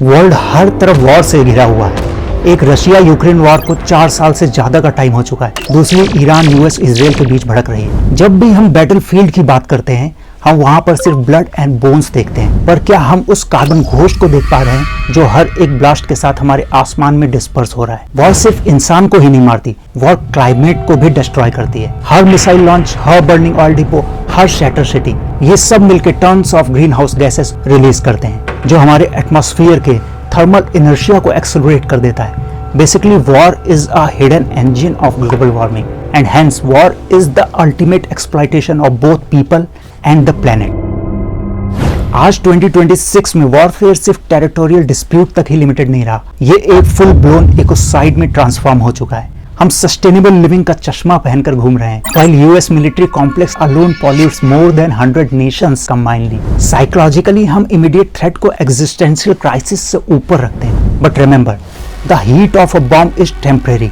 World हर तरफ war से घिरा हुआ है। एक रशिया यूक्रेन वॉर को 4 साल से ज्यादा का टाइम हो चुका है। दूसरी ईरान यूएस इजराइल के बीच भड़क रही है। जब भी हम बैटलफील्ड की बात करते हैं हम वहां पर सिर्फ ब्लड एंड बोन्स देखते हैं, पर क्या हम उस कार्बन घोस्ट को देख पा रहे हैं जो हर एक ब्लास्ट के साथ हमारे आसमान में डिस्पर्स हो रहा है। वॉर सिर्फ इंसान को ही नहीं मारती, वॉर क्लाइमेट को भी डिस्ट्रॉय करती है। हर मिसाइल लॉन्च, हर बर्निंग ऑयल डिपो, हर शैटर सिटी, ये सब मिलकर tons of green house gases release करते हैं जो हमारे एटमॉस्फेयर के थर्मल इनर्शिया को एक्सेलरेट कर देता है। Basically, war is a hidden engine of global warming, and hence war is the ultimate exploitation of both people and the planet. आज 2026 में वॉरफेयर सिर्फ टेरिटोरियल डिस्प्यूट तक ही लिमिटेड नहीं रहा, ये एक फुल ब्लोन इकोसाइड में ट्रांसफॉर्म हो चुका है। हम सस्टेनेबल लिविंग का चश्मा पहनकर घूम रहे हैं, while US military complex alone pollutes more than 100 nations combinedly. Psychologically हम इमीडिएट थ्रेट को एग्जिस्टेंशियल क्राइसिस से ऊपर रखते हैं। But remember, the heat of a bomb is temporary,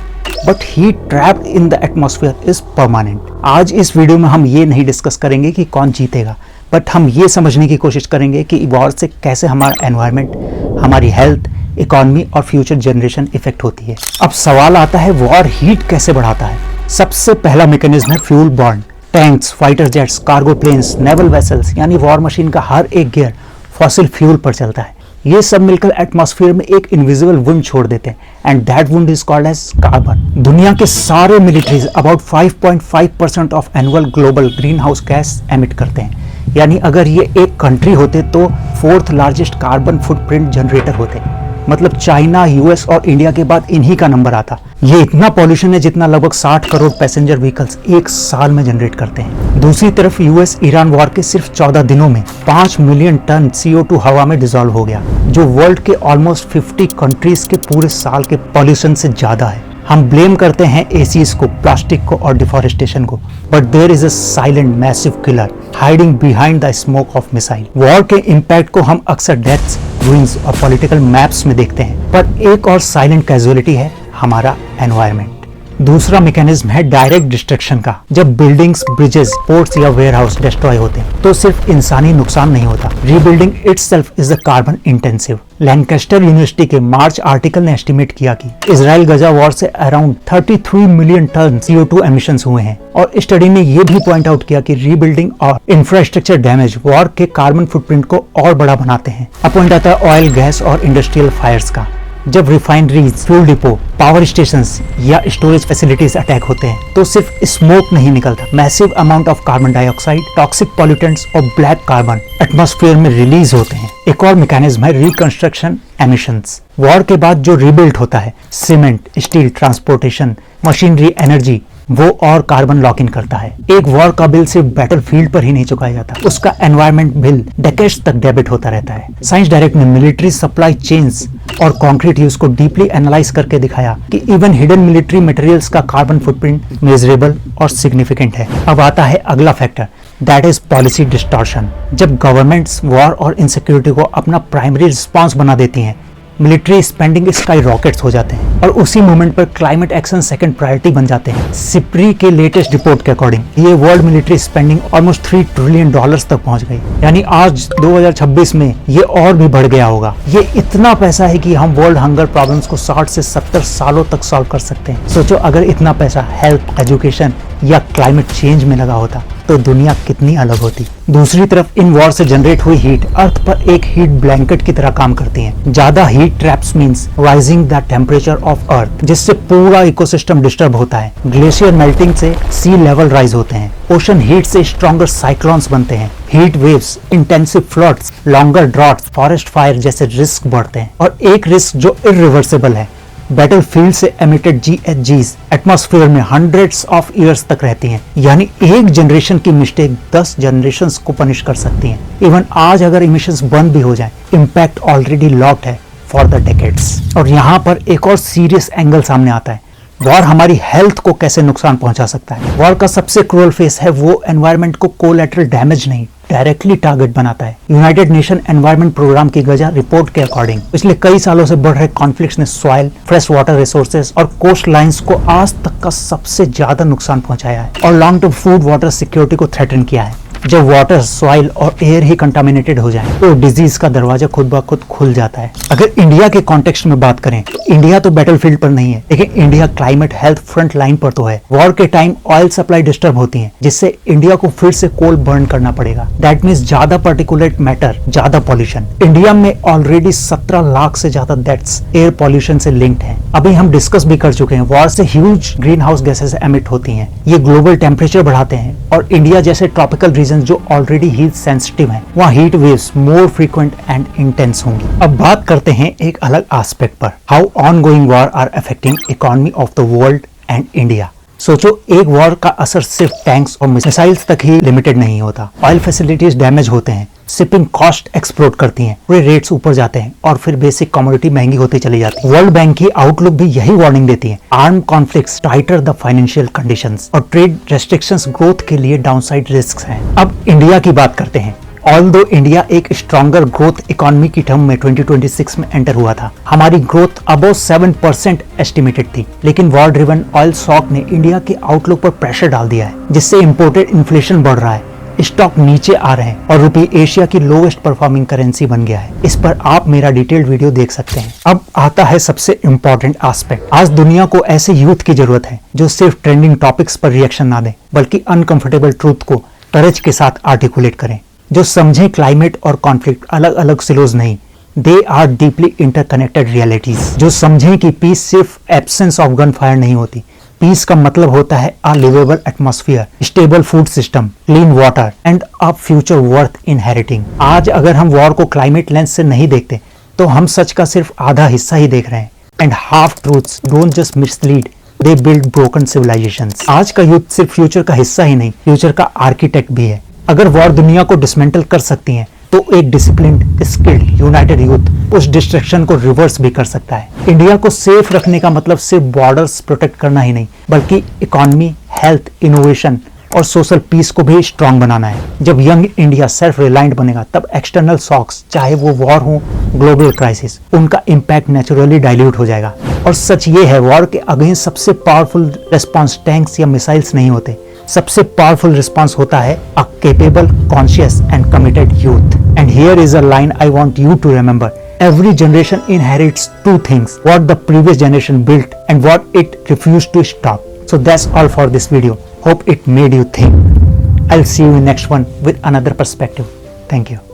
but heat trapped in the atmosphere is permanent. आज इस video में हम ये नहीं डिस्कस करेंगे कि कौन जीतेगा, बट हम ये समझने की कोशिश करेंगे कि वॉर से कैसे हमारा एनवायरनमेंट, हमारी हेल्थ, इकोनॉमी और फ्यूचर जनरेशन इफेक्ट होती है। अब सवाल आता है, वॉर हीट कैसे बढ़ाता है? सबसे पहला मैकेनिज्म है fuel burn. Tanks, fighter jets, cargo planes, naval vessels यानी वॉर मशीन का हर एक गियर फॉसिल फ्यूल पर चलता है। ये सब मिलकर एटमॉस्फेयर में एक इनविजिबल वुंड छोड़ देते हैं, and that wound is called as carbon. दुनिया के सारे militaries about 5.5% of annual global greenhouse gas emit करते हैं। यानी अगर ये एक कंट्री होते तो 4th largest carbon footprint generator होते। मतलब चाइना, यूएस और इंडिया के बाद इन्हीं का नंबर आता। ये इतना पॉल्यूशन है जितना लगभग 60 करोड़ पैसेंजर व्हीकल्स एक साल में जनरेट करते हैं। दूसरी तरफ यूएस ईरान वॉर के सिर्फ 14 दिनों में 5 मिलियन टन CO2 हवा में डिसॉल्व हो गया, जो वर्ल्ड के ऑलमोस्ट 50 कंट्रीज के पूरे साल के पॉल्यूशन से ज्यादा है। हम ब्लेम करते हैं एसीज को, प्लास्टिक को और डिफॉरेस्टेशन को, but there is a silent massive killer hiding behind the smoke of missile. War के इम्पैक्ट को हम अक्सर डेथ्स, रूइंस और पॉलिटिकल मैप्स में देखते हैं, पर एक और साइलेंट कैजुअलिटी है हमारा एनवायरनमेंट। दूसरा मैकेनिज्म है डायरेक्ट डिस्ट्रक्शन का। जब बिल्डिंग्स, ब्रिजेस, पोर्ट्स या वेयरहाउस डिस्ट्रॉय होते हैं तो सिर्फ इंसानी नुकसान नहीं होता, rebuilding itself is a carbon intensive. Lancaster University के मार्च आर्टिकल ने एस्टिमेट किया कि इजराइल गजा वॉर से around 33 million ton CO2 emissions हुए हैं, और स्टडी ने यह भी पॉइंट आउट किया कि रीबिल्डिंग और इंफ्रास्ट्रक्चर डैमेज वॉर के कार्बन फुटप्रिंट को और बड़ा बनाते हैं। अब पॉइंट आता है ऑयल, गैस और इंडस्ट्रियल फायर्स का। जब refineries, fuel depot, power stations या स्टोरेज फैसिलिटीज अटैक होते हैं तो सिर्फ स्मोक नहीं निकलता, massive amount of carbon dioxide, toxic pollutants और ब्लैक कार्बन एटमॉस्फेयर में रिलीज होते हैं। एक और मैकेनिज्म है रिकंस्ट्रक्शन एमिशंस। वॉर के बाद जो रीबिल्ड होता है, cement, steel, transportation, machinery, energy, वो और कार्बन लॉक इन करता है। एक वॉर का बिल सिर्फ बैटलफील्ड पर ही नहीं चुकाया जाता, उसका एनवायरनमेंट बिल डेकेड्स तक डेबिट होता रहता है। साइंस डायरेक्ट ने मिलिट्री सप्लाई चेन्स और कंक्रीट यूज को डीपली एनालाइज करके दिखाया कि इवन हिडन मिलिट्री मटेरियल्स का कार्बन फुटप्रिंट मेजरेबल और सिग्निफिकेंट है। अब आता है अगला factor, that is policy distortion. जब गवर्नमेंट्स वॉर और इनसिक्योरिटी को अपना प्राइमरी रिस्पॉन्स बना देती हैं, मिलिट्री स्पेंडिंग स्काई रॉकेट्स हो जाते हैं, और उसी मोमेंट पर क्लाइमेट एक्शन सेकंड प्रायोरिटी बन जाते हैं। सिप्री के लेटेस्ट रिपोर्ट के अकॉर्डिंग ये world military spending almost $3 trillion तक पहुंच गई। यानी आज 2026 में ये और भी बढ़ गया होगा। ये इतना पैसा है कि हम वर्ल्ड हंगर प्रॉब्लम्स को 60 से 70 सालों तक सॉल्व कर सकते हैं। सोचो अगर इतना पैसा हेल्थ, एजुकेशन या क्लाइमेट चेंज में लगा होता तो दुनिया कितनी अलग होती। दूसरी तरफ इन वॉर से जनरेट हुई हीट अर्थ पर एक हीट ब्लैंकेट की तरह काम करती है। ज्यादा heat traps means rising the temperature of earth, जिससे पूरा इकोसिस्टम डिस्टर्ब होता है। ग्लेशियर मेल्टिंग से सी लेवल राइज होते हैं, ओशन हीट से स्ट्रॉन्गर साइक्लोन्स बनते हैं, heat waves, intensive floods, longer droughts, forest fire जैसे रिस्क बढ़ते हैं। और एक रिस्क जो इरिवर्सिबल है, बैटलफील्ड से एमिटेड GHGs एटमॉस्फेयर में हंड्रेड्स ऑफ ईयर्स तक रहती हैं। यानी एक जनरेशन की मिस्टेक 10 जनरेशंस को पनिश कर सकती हैं। इवन आज अगर इमिशंस बंद भी हो जाएं, इम्पैक्ट ऑलरेडी लॉक्ड है फॉर द डेकेड्स। और यहाँ पर एक और सीरियस एंगल सामने आता है, वॉर हमारी हेल्थ को कैसे नुकसान पहुंचा सकता है। वॉर का सबसे क्रूअल फेस है वो एनवायरनमेंट को कोलैटरल डैमेज नहीं, डायरेक्टली टारगेट बनाता है। यूनाइटेड नेशन एनवायरनमेंट प्रोग्राम की गजा रिपोर्ट के अकॉर्डिंग पिछले कई सालों से बढ़ रहे कॉन्फ्लिक्ट्स ने सॉइल, फ्रेश वाटर रिसोर्सेज और कोस्ट लाइंस को आज तक का सबसे ज्यादा नुकसान पहुंचाया है और long term food water security को थ्रेटन किया है। जब वाटर, सॉइल और एयर ही कंटामिनेटेड हो जाए तो डिजीज का दरवाजा खुद ब खुद खुल जाता है। अगर इंडिया के कॉन्टेक्स्ट में बात करें तो इंडिया तो बैटलफील्ड पर नहीं है, लेकिन India climate health front line पर तो है। वॉर के टाइम ऑयल सप्लाई डिस्टर्ब होती है, जिससे इंडिया को फिर से कोल बर्न करना पड़ेगा। दैट मीन्स ज्यादा पार्टिकुलेट मैटर, ज्यादा पॉल्यूशन। इंडिया में ऑलरेडी 17 लाख से ज्यादा डेथ्स एयर पॉल्यूशन से लिंक्ड हैं। अभी हम डिस्कस भी कर चुके हैं, वॉर से huge green house gases emit होती हैं। ये ग्लोबल टेम्परेचर बढ़ाते हैं और इंडिया जैसे ट्रॉपिकल रीजन जो ऑलरेडी हीट सेंसिटिव हैं, वहाँ heat waves more frequent and intense होंगी। अब बात करते हैं एक अलग एस्पेक्ट पर, how ongoing war are affecting economy of the world and India. सोचो, एक वॉर का असर सिर्फ टैंक्स और मिसाइल्स तक ही लिमिटेड नहीं होता। ऑयल फैसिलिटीज डैमेज होते हैं, शिपिंग कॉस्ट एक्सप्लोड करती हैं, पूरे रेट्स ऊपर जाते हैं और फिर बेसिक कमोडिटी महंगी होती चली जाती है। वर्ल्ड बैंक की आउटलुक भी यही वार्निंग देती है। Arm conflicts tighter the financial conditions और ट्रेड रेस्ट्रिक्शंस ग्रोथ के लिए डाउनसाइड रिस्क्स हैं। अब इंडिया की बात करते हैं। ऑल्दो इंडिया एक स्ट्रॉन्गर ग्रोथ इकोनॉमी की टर्म में 2026 में एंटर हुआ था, हमारी ग्रोथ अबव 7% एस्टिमेटेड थी, लेकिन वॉर ड्रिवन ऑयल शॉक ने इंडिया के आउटलुक पर प्रेशर डाल दिया है, जिससे इंपोर्टेड इन्फ्लेशन बढ़ रहा है, स्टॉक नीचे आ रहे हैं और रुपये एशिया की लोवेस्ट परफॉर्मिंग करेंसी बन गया है। इस पर आप मेरा डिटेल्ड वीडियो देख सकते हैं। अब आता है सबसे इम्पोर्टेंट एस्पेक्ट। आज दुनिया को ऐसे यूथ की जरूरत है जो सिर्फ ट्रेंडिंग टॉपिक्स पर रिएक्शन ना दें, बल्कि अनकंफर्टेबल ट्रूथ को करेज के साथ आर्टिकुलेट करें, जो समझे क्लाइमेट और कॉन्फ्लिक्ट अलग अलग सिलोज नहीं, they are deeply interconnected realities. जो समझे कि पीस सिर्फ एब्सेंस ऑफ गन फायर नहीं होती, पीस का मतलब होता है a livable atmosphere, stable food system, clean water and a future worth inheriting. आज अगर हम वॉर को क्लाइमेट लेंस से नहीं देखते तो हम सच का सिर्फ आधा हिस्सा ही देख रहे हैं। And half truths don't just mislead, they build broken civilisations. आज का यूथ सिर्फ फ्यूचर का हिस्सा ही नहीं, फ्यूचर का आर्किटेक्ट भी है। अगर वॉर दुनिया को डिसमेंटल कर सकती है तो एक डिसिप्लिन्ड, स्किल्ड, यूनाइटेड यूथ उस डिस्ट्रक्शन को रिवर्स भी कर सकता है। इंडिया को सेफ रखने का मतलब सिर्फ बॉर्डर्स प्रोटेक्ट करना ही नहीं, बल्कि इकोनॉमी, हेल्थ, इनोवेशन और सोशल पीस को भी स्ट्रांग बनाना है। जब यंग इंडिया सेल्फ रिलायंट बनेगा, तब एक्सटर्नल शॉक्स, चाहे वो वॉर हो, ग्लोबल क्राइसिस, उनका इम्पैक्ट नेचुरली डाइल्यूट हो जाएगा। और सच ये है, वॉर के अगेंस्ट सबसे पावरफुल रिस्पॉन्स टैंक्स या मिसाइल्स नहीं होते, सबसे पावरफुल रिस्पॉन्स होता है a capable, conscious and committed youth. And here is a line I want you to remember, every generation inherits two things, what the previous generation built and what it refused to stop. So that's all for this video. Hope it made you think. I'll see you in next one with another perspective. Thank you.